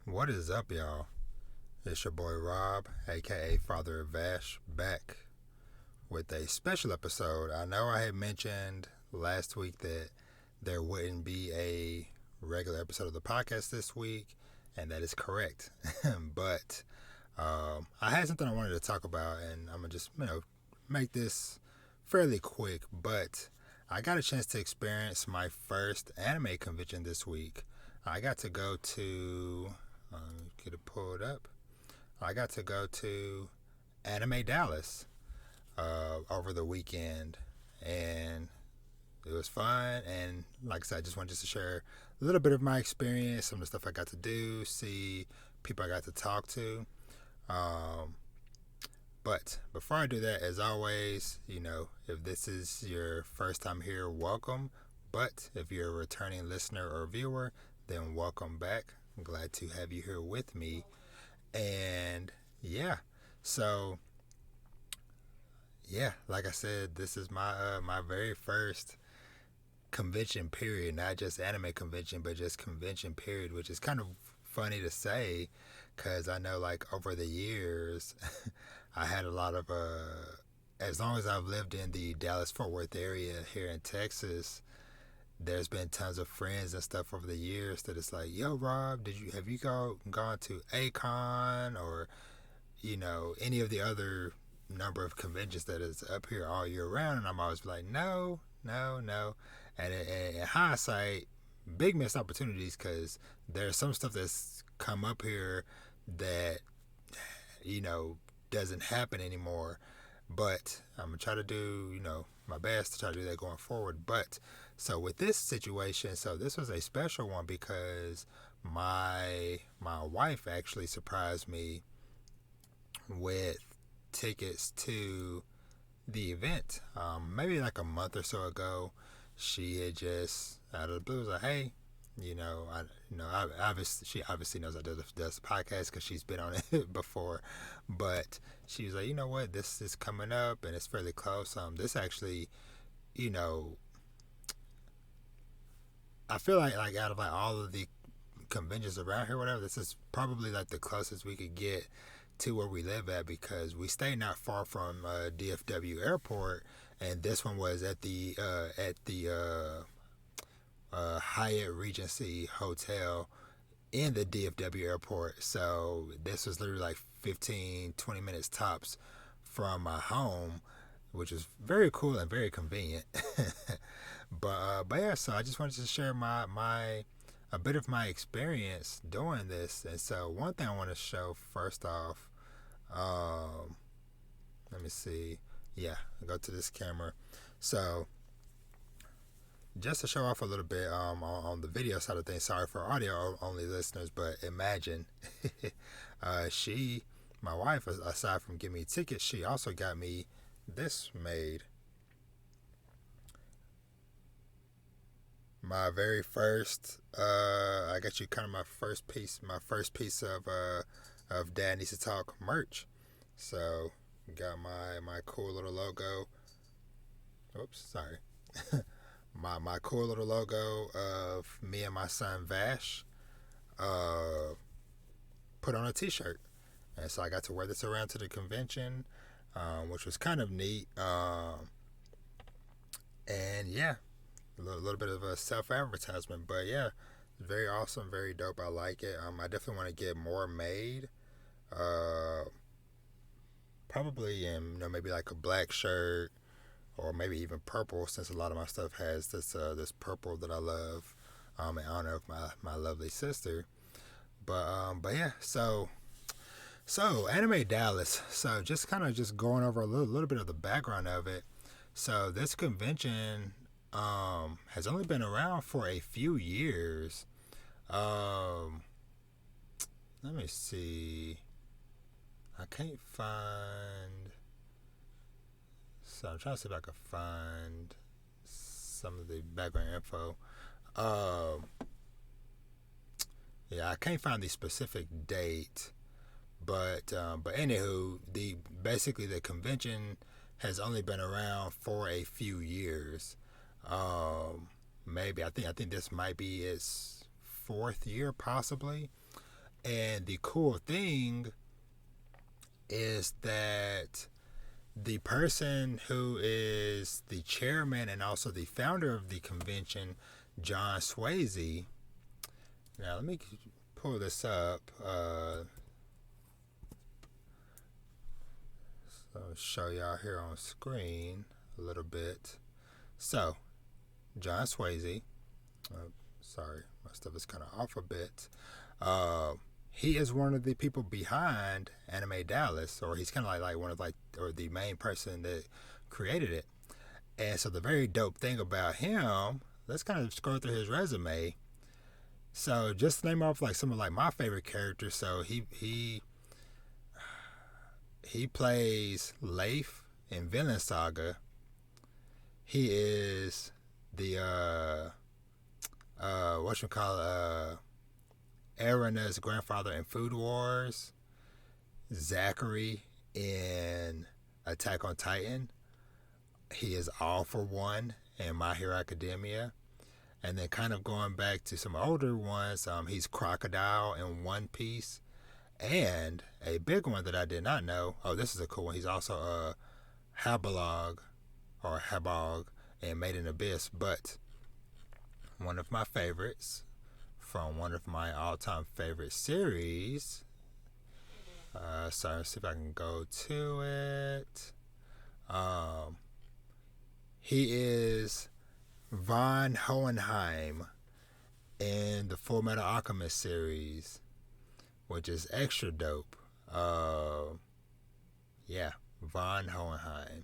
What is up, y'all? It's your boy Rob, aka Father of Vash, back with a special episode. I know I had mentioned last week that there wouldn't be a regular episode of the podcast this week, and that is correct. but I had something I wanted to talk about, and I'm gonna just make this fairly quick. But I got a chance to experience my first anime convention this week. I got to go to get it pulled up. I got to go to Anime Dallas over the weekend, and it was fun. And like I said, I just wanted to share a little bit of my experience, some of the stuff I got to do, see people I got to talk to. But before I do that, as always, if this is your first time here, welcome. But if you're a returning listener or viewer, then welcome back. I'm glad to have you here with me. And so like I said, this is my very first convention period, not just anime convention, but just convention period, which is kind of funny to say, because I know like over the years, I had a lot of as long as I've lived in the Dallas-Fort Worth area here in Texas, there's been tons of friends and stuff over the years that it's like, yo, Rob, have you gone to Acon or any of the other number of conventions that is up here all year round? And I'm always like, no. And in hindsight, big missed opportunities, because there's some stuff that's come up here that doesn't happen anymore. But I'm gonna try to do my best to try to do that going forward. But so with this situation, so this was a special one because my wife actually surprised me with tickets to the event. Maybe like a month or so ago, she had just out of the blue was like, "Hey, she obviously knows I does the podcast because she's been on it before, but she was like, you know what, this is coming up and it's fairly close. This actually, I feel like out of like all of the conventions around here, whatever, this is probably like the closest we could get to where we live at, because we stay not far from DFW Airport, and this one was at the Hyatt Regency Hotel in the DFW Airport. So this was literally like 15-20 minutes tops from my home, which is very cool and very convenient. but yeah, so I just wanted to share a bit of my experience doing this. And so one thing I want to show first off, let me see. Yeah, I go to this camera. So just to show off a little bit on the video side of things, sorry for audio only listeners, but imagine my wife, aside from giving me tickets, she also got me this made. My very first, I got you kind of my first piece of Dad Needs to Talk merch. So got my cool little logo. Oops, sorry. my cool little logo of me and my son Vash put on a t-shirt. And so I got to wear this around to the convention, which was kind of neat. And yeah, a little bit of a self-advertisement, but yeah, very awesome, very dope. I like it. I definitely want to get more made. Probably in maybe like a black shirt, or maybe even purple, since a lot of my stuff has this purple that I love, in honor of my lovely sister. But yeah, so Anime Dallas. So just kind of just going over a little bit of the background of it. So this convention has only been around for a few years. Let me see. I can't find. So I'm trying to see if I can find some of the background info. Yeah, I can't find the specific date, but anywho, basically the convention has only been around for a few years. Maybe I think this might be its fourth year, possibly. And the cool thing is that the person who is the chairman and also the founder of the convention, John Swayze. Now, let me pull this up. So I'll show y'all here on screen a little bit. So, John Swayze. Sorry, my stuff is kind of off a bit. He is one of the people behind Anime Dallas, or he's kind of like one of or the main person that created it. And so the very dope thing about him, let's kind of scroll through his resume. So just to name off some of my favorite characters. So he plays Leif in Villain Saga. He is the Erina's grandfather in Food Wars, Zachary in Attack on Titan. He is All for One in My Hero Academia. And then kind of going back to some older ones, he's Crocodile in One Piece. And a big one that I did not know, this is a cool one, he's also a Habog in Made in Abyss. But one of my favorites from one of my all-time favorite series. So let's see if I can go to it. He is Von Hohenheim in the Full Metal Alchemist series, which is extra dope. Von Hohenheim.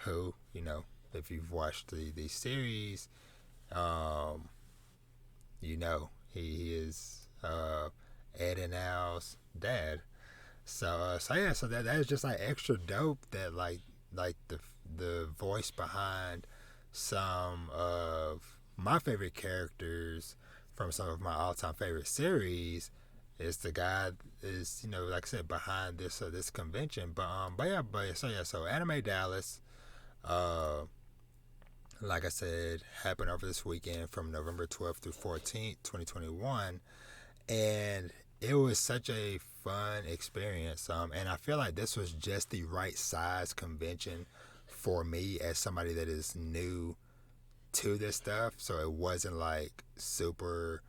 Who, if you've watched the series, he is Ed and Al's dad. So that is just extra dope that the voice behind some of my favorite characters from some of my all-time favorite series is the guy is like I said behind this convention. So Anime Dallas, like I said, happened over this weekend from November 12th through 14th, 2021. And it was such a fun experience. And I feel like this was just the right size convention for me as somebody that is new to this stuff. So it wasn't super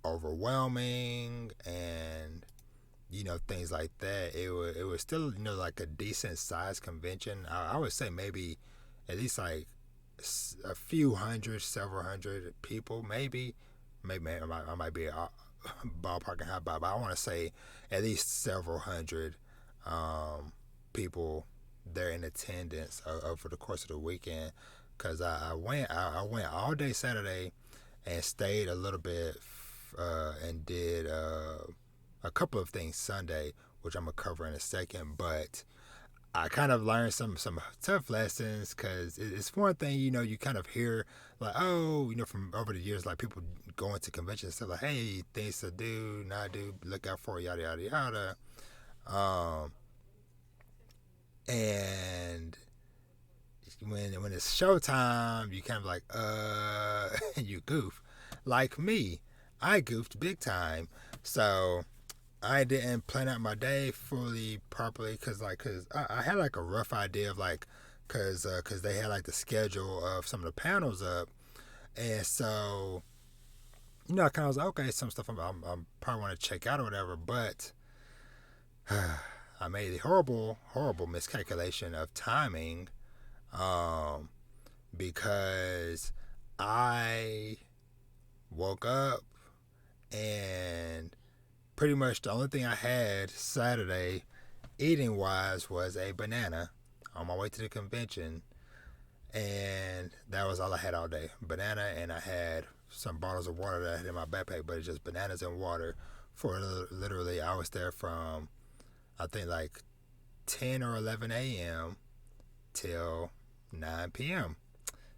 overwhelming and, things like that. It was still, a decent size convention. I would say maybe at least a few hundred, several hundred people, maybe I might be ballparking high, but I want to say at least several hundred people there in attendance over the course of the weekend. Because I went all day Saturday and stayed a little bit and did a couple of things Sunday, which I'm gonna cover in a second. But I kind of learned some tough lessons, because it's one thing, you kind of hear from over the years, people going to conventions and stuff hey, things to do, not do, look out for, yada yada yada. And when it's showtime, you kind of you goof. Like me, I goofed big time. So I didn't plan out my day fully properly because I had a rough idea of because they had the schedule of some of the panels up, and so I kind of was okay, some stuff I'm probably want to check out or whatever, but I made a horrible miscalculation of timing, because I woke up and pretty much the only thing I had Saturday eating wise was a banana on my way to the convention, and that was all I had all day. Banana, and I had some bottles of water that I had in my backpack, but it's just bananas and water for literally, I was there from I think 10 or 11 a.m. till 9 p.m.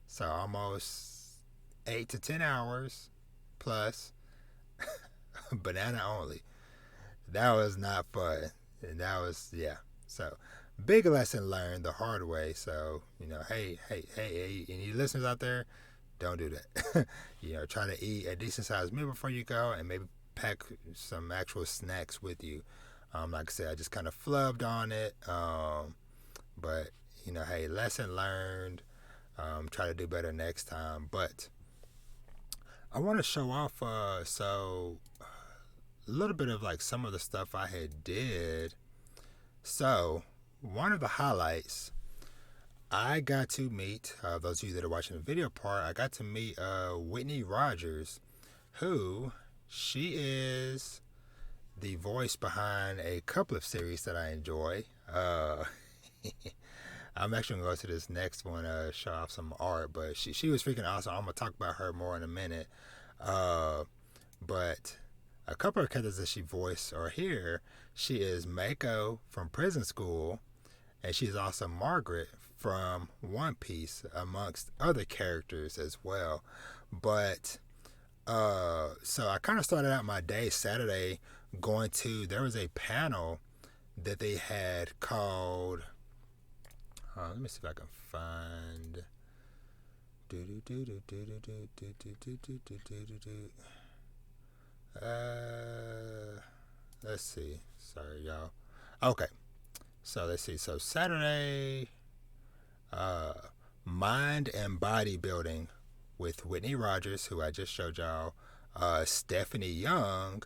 So almost 8 to 10 hours plus banana only. That was not fun. And that was, so big lesson learned the hard way. So, hey, any listeners out there, don't do that. Try to eat a decent sized meal before you go, and maybe pack some actual snacks with you. Like I said, I just kind of flubbed on it. But, hey, lesson learned. Try to do better next time. But I want to show off, a little bit of like some of the stuff I had did. So, one of the highlights, I got to meet, those of you that are watching the video part, I got to meet Whitney Rogers, who she is the voice behind a couple of series that I enjoy. I'm actually going to go to this next one, show off some art, but she was freaking awesome. I'm going to talk about her more in a minute. But a couple of characters that she voiced are here. She is Mako from Prison School, and she's also Margaret from One Piece, amongst other characters as well. But so I kind of started out my day Saturday there was a panel that they had called, let me see if I can find, let's see, sorry y'all. Okay, so let's see, so Saturday, Mind and Bodybuilding with Whitney Rogers, who I just showed y'all, Stephanie Young,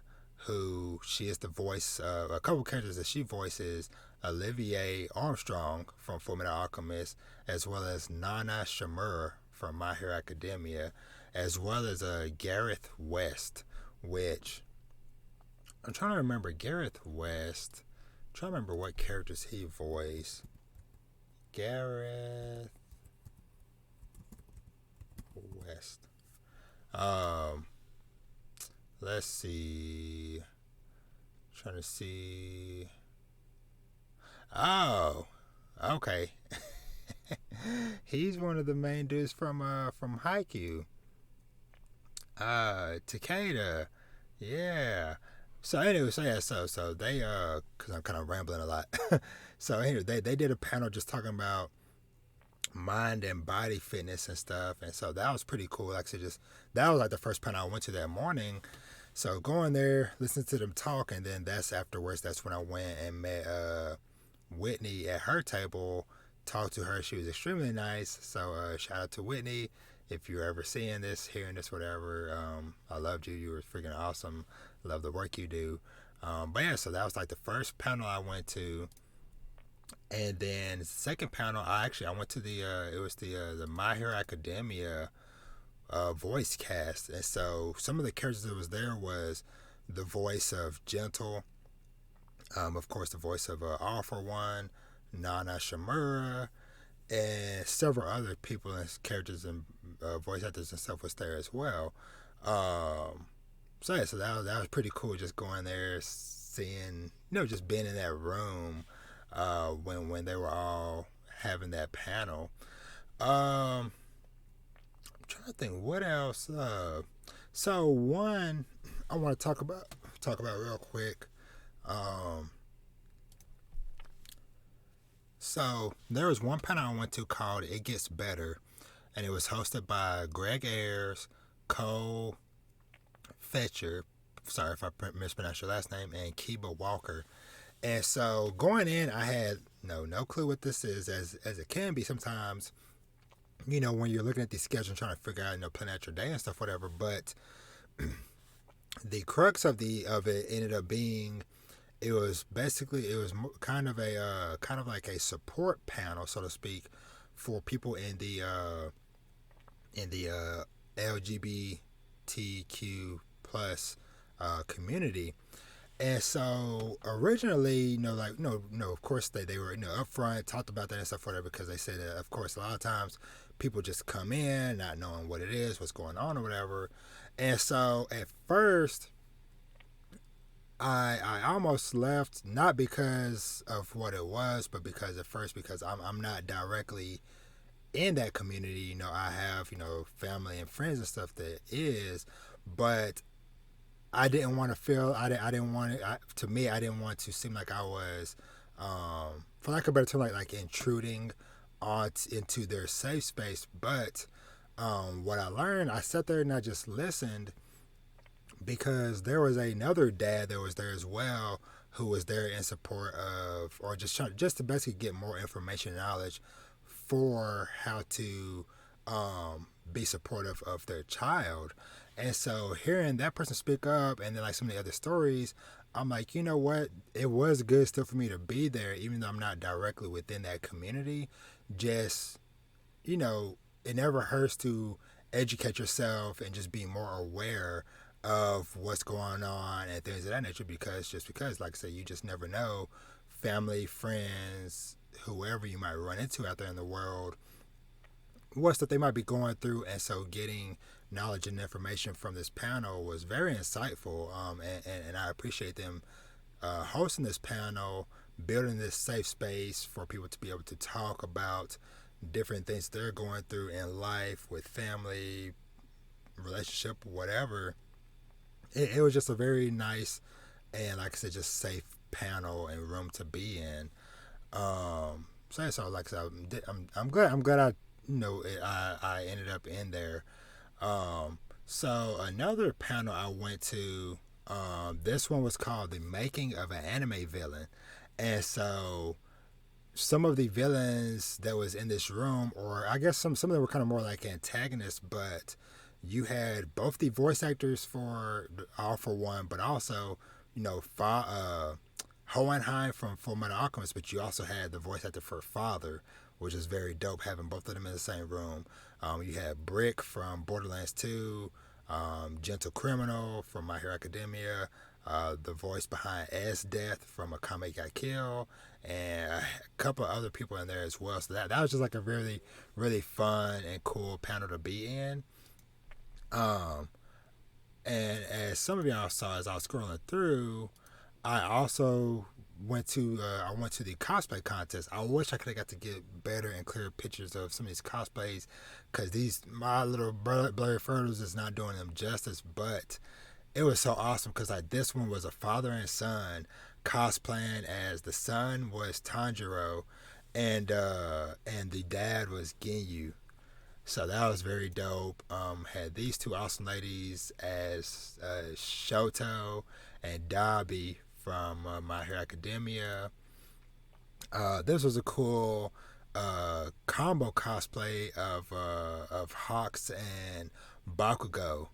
who she is the voice of a couple characters that she voices, Olivier Armstrong from Fullmetal Alchemist, as well as Nana Shimura from My Hero Academia, as well as Gareth West, which I'm trying to remember. Gareth West, I'm trying to remember what characters he voiced. Gareth West. Let's see. Trying to see. Oh, okay. He's one of the main dudes from Haikyuu. Takeda. Yeah. So anyway, so they because I'm kind of rambling a lot. So anyway, they did a panel just talking about mind and body fitness and stuff, and so that was pretty cool. Actually, that was like the first panel I went to that morning. So going there, listening to them talk, and then that's when I went and met Whitney at her table, talked to her. She was extremely nice. So shout out to Whitney. If you're ever seeing this, hearing this, whatever, I loved you. You were freaking awesome. Love the work you do. But yeah, so that was like the first panel I went to. And then the second panel, I went to the My Hero Academia voice cast. And so some of the characters that was there was the voice of Gentle, of course the voice of All For One, Nana Shimura, and several other people and characters and voice actors and stuff was there as well. So that was pretty cool, just going there, seeing, just being in that room when they were all having that panel. I'm trying to think what else. So one I want to talk about real quick. So there was one panel I went to called "It Gets Better," and it was hosted by Greg Ayers, Cole Fetcher, sorry if I mispronounced your last name, and Kiba Walker. And so going in, I had no clue what this is, as it can be sometimes, when you're looking at these schedules and trying to figure out, plan out your day and stuff, whatever. But the crux of it ended up being, it was kind of like a support panel, so to speak, for people in the LGBTQ plus community. And so originally, of course they were, upfront, talked about that and stuff, whatever, because they said that, of course, a lot of times people just come in not knowing what it is, what's going on or whatever. And so at first, I almost left, not because of what it was, but because I'm not directly in that community. I have, family and friends and stuff that is, but I didn't want to feel, I didn't want to seem like I was, for lack of a better term, like intruding into their safe space. But what I learned, I sat there and I just listened, because there was another dad that was there as well who was there in support of, or just to basically get more information and knowledge for how to be supportive of their child. And so hearing that person speak up, and then like some of the other stories, I'm like, you know what? It was good still for me to be there, even though I'm not directly within that community. Just, it never hurts to educate yourself and just be more aware of what's going on and things of that nature, because like I said, you just never know, family, friends, whoever you might run into out there in the world, what stuff they might be going through. And so getting knowledge and information from this panel was very insightful, and I appreciate them hosting this panel, building this safe space for people to be able to talk about different things they're going through in life, with family, relationship, whatever. It was just a very nice and, like I said, just safe panel and room to be in. So like I said, I'm glad I ended up in there. So another panel I went to, this one was called "The Making of an Anime Villain," and so some of the villains that was in this room, or I guess some of them were kind of more like antagonists, but you had both the voice actors for All for One, but also, Hohenheim from Full Metal Alchemist, but you also had the voice actor for Father, which is very dope, having both of them in the same room. You had Brick from Borderlands 2, Gentle Criminal from My Hero Academia, the voice behind S Death from Akame Got Killed, and a couple of other people in there as well. So that was just like a really, really fun and cool panel to be in. And as some of y'all saw as I was scrolling through, I also went to the cosplay contest. I wish I could have got to get better and clearer pictures of some of these cosplays, because my little blurry photos is not doing them justice. But it was so awesome because this one was a father and son cosplaying, as the son was Tanjiro and the dad was Ginyu. So that was very dope. Had these two awesome ladies as Shoto and Dabi from My Hero Academia. This was a cool combo cosplay of Hawks and Bakugo.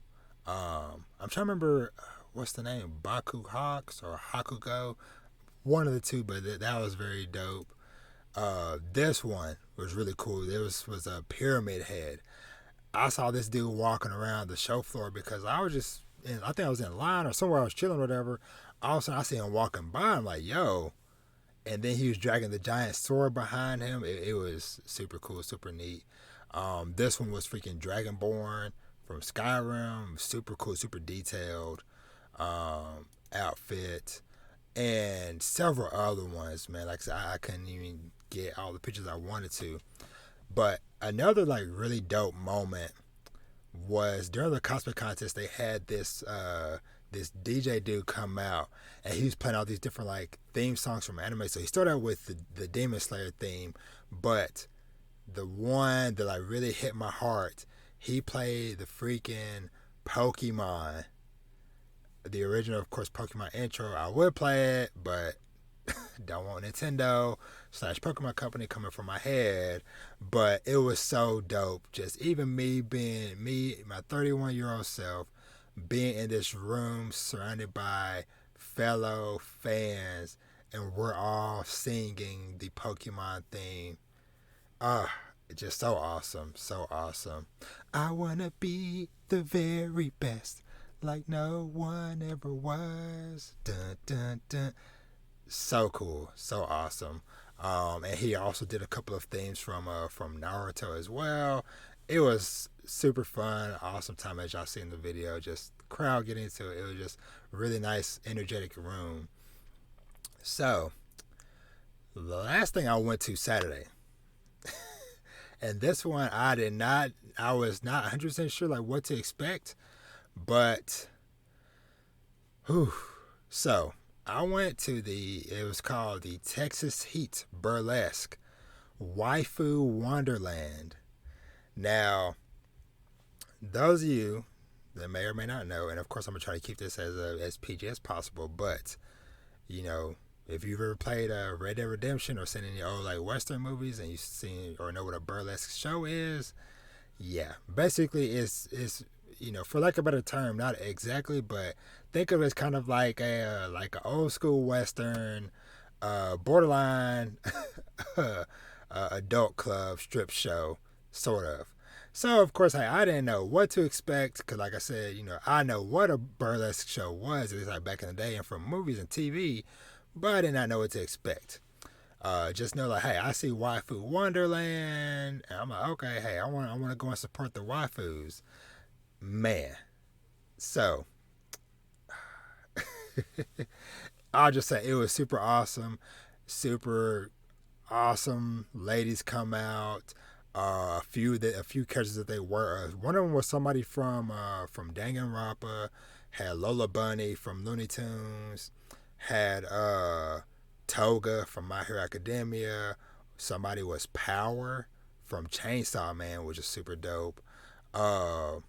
I'm trying to remember what's the name, Baku Hawks or Hakugo, one of the two, but that was very dope. This one was really cool. There was a pyramid head. I saw this dude walking around the show floor because I think I was in line or somewhere I was chilling or whatever. All of a sudden I see him walking by. I'm like, yo. And then he was dragging the giant sword behind him. It was super cool, super neat. This one was freaking Dragonborn from Skyrim. Super cool, super detailed outfit. And several other ones, man. Like I said, I couldn't even get all the pictures I wanted to. But another like really dope moment was during the cosplay contest. They had this DJ dude come out, and he was playing all these different like theme songs from anime. So he started out with the Demon Slayer theme, but the one that like really hit my heart, he played the freaking Pokemon. The original, of course, Pokemon intro. I would play it, but don't want Nintendo / Pokemon Company coming from my head. But it was so dope. Just even me being me, my 31-year-old self, being in this room surrounded by fellow fans, and we're all singing the Pokemon theme. Just so awesome. So awesome. I wanna be the very best, like no one ever was. Dun, dun, dun. So cool, so awesome. And he also did a couple of themes from Naruto as well. It was super fun, awesome time, as y'all see in the video. Just crowd getting into it. It was just really nice, energetic room. So the last thing I went to Saturday, and this one I was not 100% sure like what to expect, but so I went to it was called the Texas Heat Burlesque Waifu Wonderland. Now, those of you that may or may not know, and of course I'm gonna try to keep this as PG as possible. But you know, if you've ever played Red Dead Redemption or seen any old like Western movies, and you've seen or know what a burlesque show is, yeah, basically it's for lack of a better term, not exactly, but think of it as kind of like an old school Western, borderline adult club strip show, sort of. So of course, I didn't know what to expect because, like I said, I know what a burlesque show was, at least like back in the day, and from movies and TV, but I did not know what to expect. Just know like, hey, I see Waifu Wonderland, and I'm like, okay, hey, I want to go and support the waifus, man. So I'll just say it was super awesome, super awesome. Ladies come out. A few characters that they were. One of them was somebody from Danganronpa. Had Lola Bunny from Looney Tunes. Had Toga from My Hero Academia. Somebody was Power from Chainsaw Man, which is super dope. And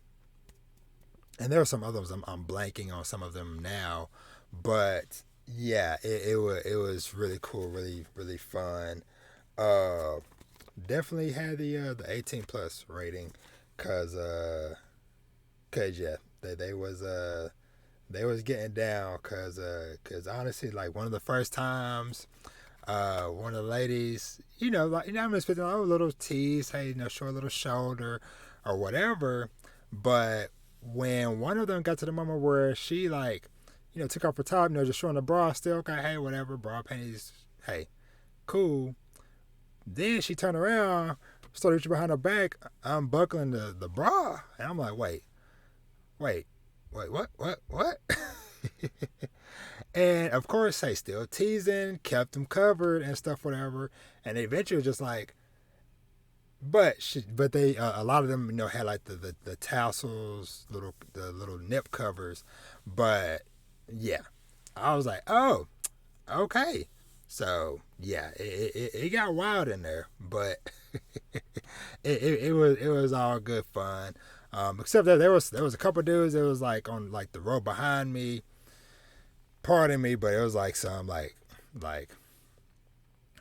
there were some others. I'm blanking on some of them now, but yeah, it was really cool, really really fun. Definitely had the 18 plus rating, cause yeah, they was getting down, cause honestly, like one of the first times, one of the ladies, I'm expecting a little tease, hey, show a little shoulder or whatever, but when one of them got to the moment where she took off her top, just showing the bra, still okay, hey, whatever, bra, panties, hey, cool. Then she turned around, started reaching behind her back, unbuckling the bra, and I'm like, wait, what? And of course, hey, still teasing, kept them covered and stuff, whatever. And eventually, just like, but they a lot of them had like the tassels, the little nip covers, but yeah, I was like, oh, okay. So yeah, it got wild in there, but it was all good fun. Except that there was a couple dudes that was like on like the row behind me, pardon me, but it was like some like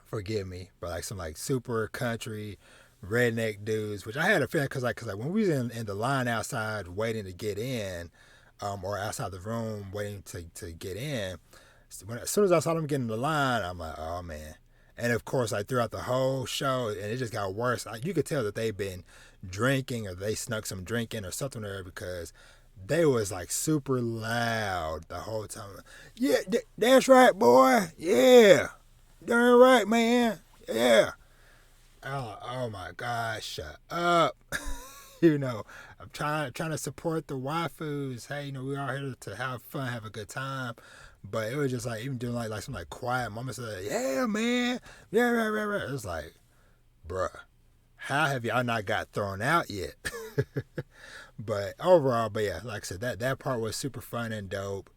forgive me, but like some like super country redneck dudes, which I had a feeling because when we was in the line outside waiting to get in, or outside the room waiting to get in. As soon as I saw them get in the line, I'm like, oh man. And of course, like throughout the whole show, and it just got worse. You could tell that they've been drinking, or they snuck some drinking or something there, because they was like super loud the whole time. Yeah, that's right, boy. Yeah, darn right, man. Yeah. Oh my gosh, shut up. I'm trying to support the waifus. Hey, we are here to have fun, have a good time. But it was just like, even doing like some like quiet moments, like, yeah, man, yeah, right. It was like, bruh, how have y'all not got thrown out yet? But overall, yeah, like I said, that part was super fun and dope.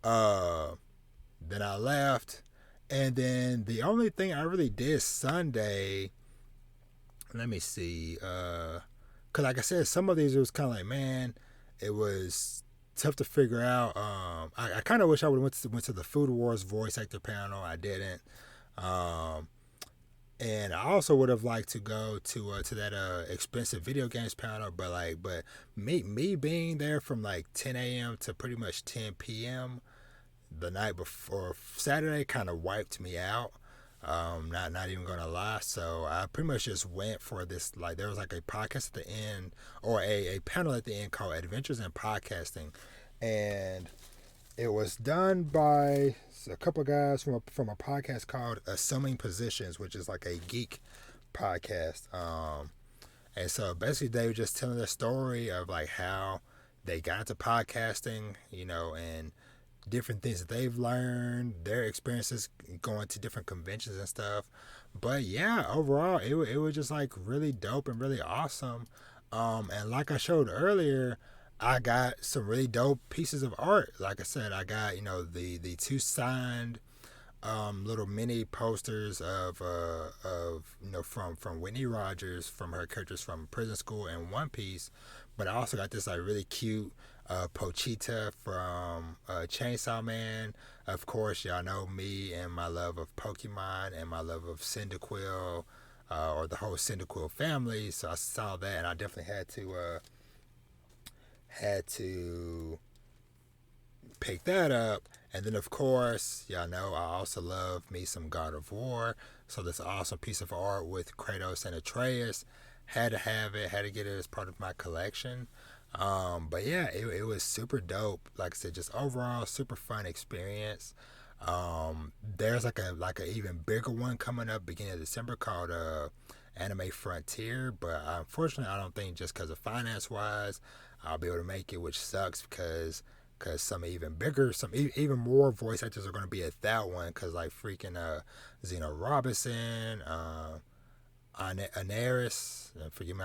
Then I left, and then the only thing I really did Sunday, let me see, cause like I said, some of these it was kind of like, man, it was tough to figure out. I kind of wish I would have went to the Food Wars voice actor panel. I didn't. And I also would have liked to go to that expensive video games panel, but me being there from like 10 a.m. to pretty much 10 p.m. the night before Saturday kind of wiped me out. Not even gonna lie. So I pretty much just went for this. Like, there was like a podcast at the end, or a panel at the end called Adventures in Podcasting, and it was done by a couple of guys from a podcast called Assuming Positions, which is like a geek podcast. And so basically they were just telling the story of like how they got into podcasting, and different things that they've learned, their experiences going to different conventions and stuff. But yeah, overall, it was just like really dope and really awesome. And like I showed earlier, I got some really dope pieces of art. Like I said, I got, the two signed little mini posters of from Whitney Rogers, from her characters from Prison School and One Piece. But I also got this like really cute Pochita from Chainsaw Man. Of course, y'all know me and my love of Pokemon and my love of Cyndaquil, or the whole Cyndaquil family. So I saw that, and I definitely had to pick that up. And then, of course, y'all know I also love me some God of War. So this awesome piece of art with Kratos and Atreus, had to have it, had to get it as part of my collection. But yeah, it was super dope. Like I said, just overall super fun experience. There's like a even bigger one coming up beginning of December called Anime Frontier, but unfortunately I don't think, just because of finance wise, I'll be able to make it, which sucks because some even bigger, some even more voice actors are going to be at that one, because like freaking Zeno Robinson, Anaris, forgive me,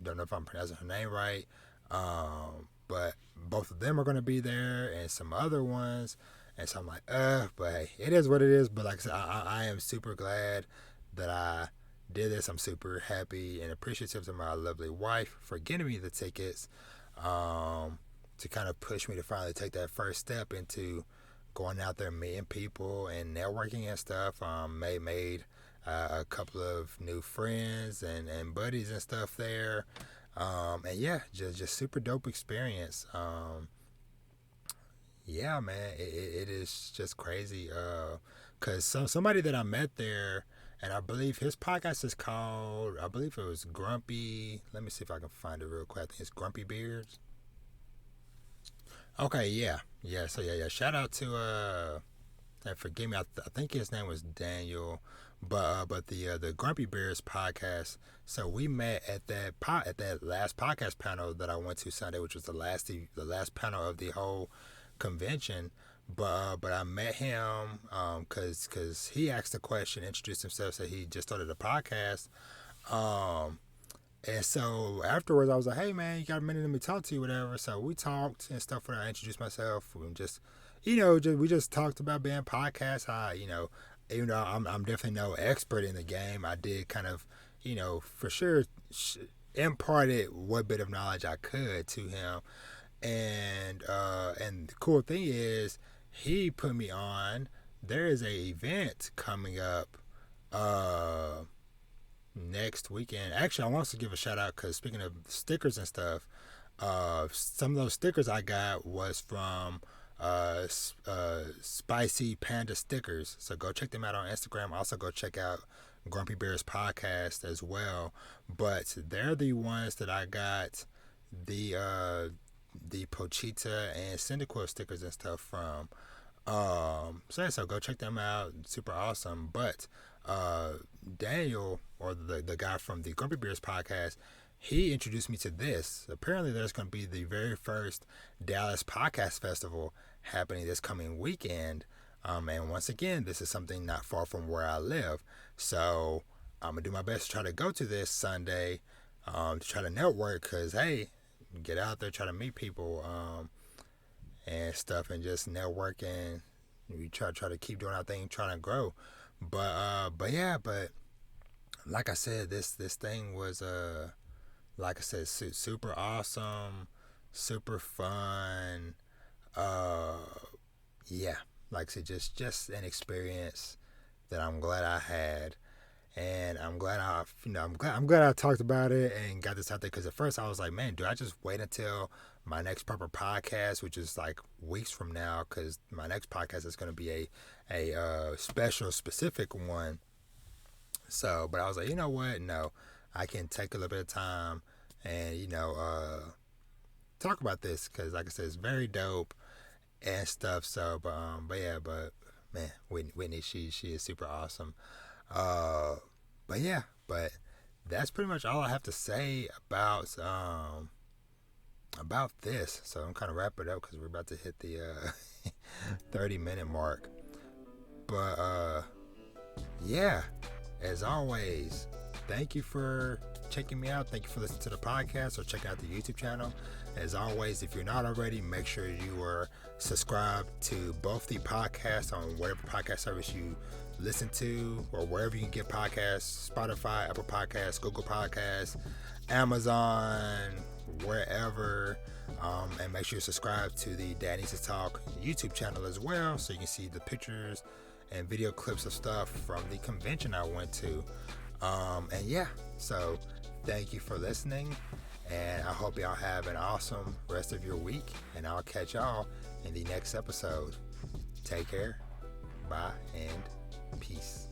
don't know if I'm pronouncing her name right, but both of them are going to be there, and some other ones, and so I'm like, but hey, it is what it is. But like I said, I am super glad that I did this. I'm super happy and appreciative to my lovely wife for getting me the tickets, to kind of push me to finally take that first step into going out there, meeting people and networking and stuff. Made a couple of new friends and buddies and stuff there. And yeah, just super dope experience. Yeah, man, it is just crazy. Cause somebody that I met there, and I believe his podcast is called, I believe it was Grumpy. Let me see if I can find it real quick. I think it's Grumpy Beards. Okay, yeah. So yeah. Shout out to and forgive me, I think his name was Daniel, but the Grumpy Bears podcast. So we met at that last podcast panel that I went to Sunday, which was the last panel of the whole convention. But I met him because he asked a question, introduced himself, said he just started a podcast. And so afterwards, I was like, "Hey man, you got a minute? Let me talk to you, whatever." So we talked and stuff. When I introduced myself, we just, we just talked about being podcasts. Even though I'm definitely no expert in the game, I did kind of, for sure, imparted what bit of knowledge I could to him. And the cool thing is, he put me on. There is a event coming up. Next weekend. Actually, I want to give a shout out because speaking of stickers and stuff, some of those stickers I got was from Spicy Panda Stickers. So go check them out on Instagram. Also go check out Grumpy Bears podcast as well. But they're the ones that I got the Pochita and Cyndaquil stickers and stuff from. So go check them out. Super awesome. But Daniel, or the guy from the Grumpy Bears podcast, he introduced me to this. Apparently there's going to be the very first Dallas Podcast Festival happening this coming weekend. And once again, this is something not far from where I live. So I'm going to do my best to try to go to this Sunday, to try to network, because, hey, get out there, try to meet people, and stuff, and just network, and we try to keep doing our thing, trying to grow. But like I said, this thing was like I said, super awesome, super fun. Yeah, like I said, just an experience that I'm glad I had, and I'm glad I'm glad I talked about it and got this out there. Because at first I was like, man, do I just wait until my next proper podcast, which is like weeks from now? Because my next podcast is going to be a special, specific one. So, but I was like, you know what? No, I can take a little bit of time and talk about this, because, like I said, it's very dope and stuff. So, but man, Whitney, she is super awesome. But that's pretty much all I have to say about this. So I'm kind of wrap it up because we're about to hit the 30-minute mark. But yeah, as always, thank you for checking me out. Thank you for listening to the podcast or checking out the YouTube channel. As always, if you're not already, make sure you are subscribed to both the podcasts on whatever podcast service you listen to, or wherever you can get podcasts: Spotify, Apple Podcasts, Google Podcasts, Amazon, wherever. And make sure you subscribe to the Dad Needs to Talk YouTube channel as well, so you can see the pictures and video clips of stuff from the convention I went to. And yeah, so thank you for listening, and I hope y'all have an awesome rest of your week, and I'll catch y'all in the next episode. Take care, bye, and peace.